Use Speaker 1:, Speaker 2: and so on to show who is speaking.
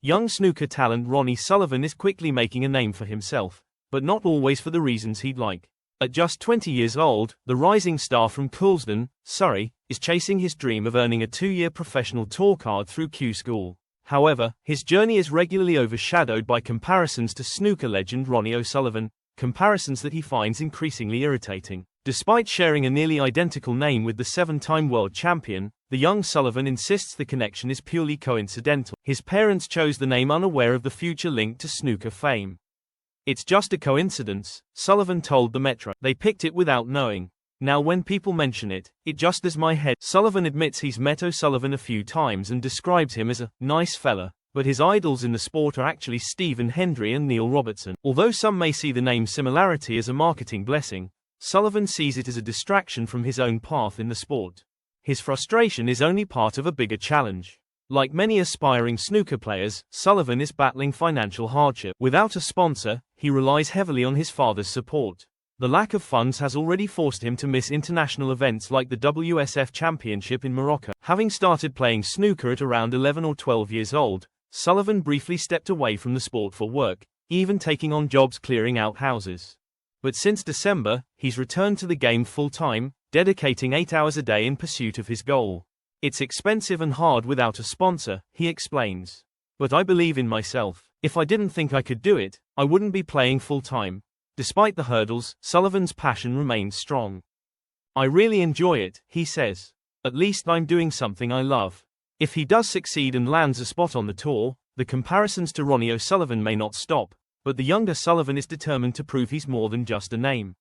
Speaker 1: Young snooker talent Ronnie Sullivan is quickly making a name for himself, but not always for the reasons he'd like. At just 20 years old, the rising star from Coulsdon, Surrey, is chasing his dream of earning a 2-year professional tour card through Q School. However, his journey is regularly overshadowed by comparisons to snooker legend Ronnie O'Sullivan, comparisons that he finds increasingly irritating. Despite sharing a nearly identical name with the 7-time world champion, the young Sullivan insists the connection is purely coincidental. His parents chose the name unaware of the future link to snooker fame. "It's just a coincidence," Sullivan told the Metro. "They picked it without knowing. Now when people mention it, it just does my head." Sullivan admits he's met O'Sullivan a few times and describes him as a nice fella, but his idols in the sport are actually Hendry and Neil Robertson. Although some may see the name similarity as a marketing blessing, Sullivan sees it as a distraction from his own path in the sport. His frustration is only part of a bigger challenge. Like many aspiring snooker players, Sullivan is battling financial hardship. Without a sponsor, he relies heavily on his father's support. The lack of funds has already forced him to miss international events like the WSF Championship in Morocco. Having started playing snooker at around 11 or 12 years old, Sullivan briefly stepped away from the sport for work, even taking on jobs clearing out houses. But since December, he's returned to the game full-time, dedicating 8 hours a day in pursuit of his goal. "It's expensive and hard without a sponsor," he explains. "But I believe in myself. If I didn't think I could do it, I wouldn't be playing full-time." Despite the hurdles, Sullivan's passion remains strong. "I really enjoy it," he says. "At least I'm doing something I love." If he does succeed and lands a spot on the tour, the comparisons to Ronnie O'Sullivan may not stop, but the younger Sullivan is determined to prove he's more than just a name.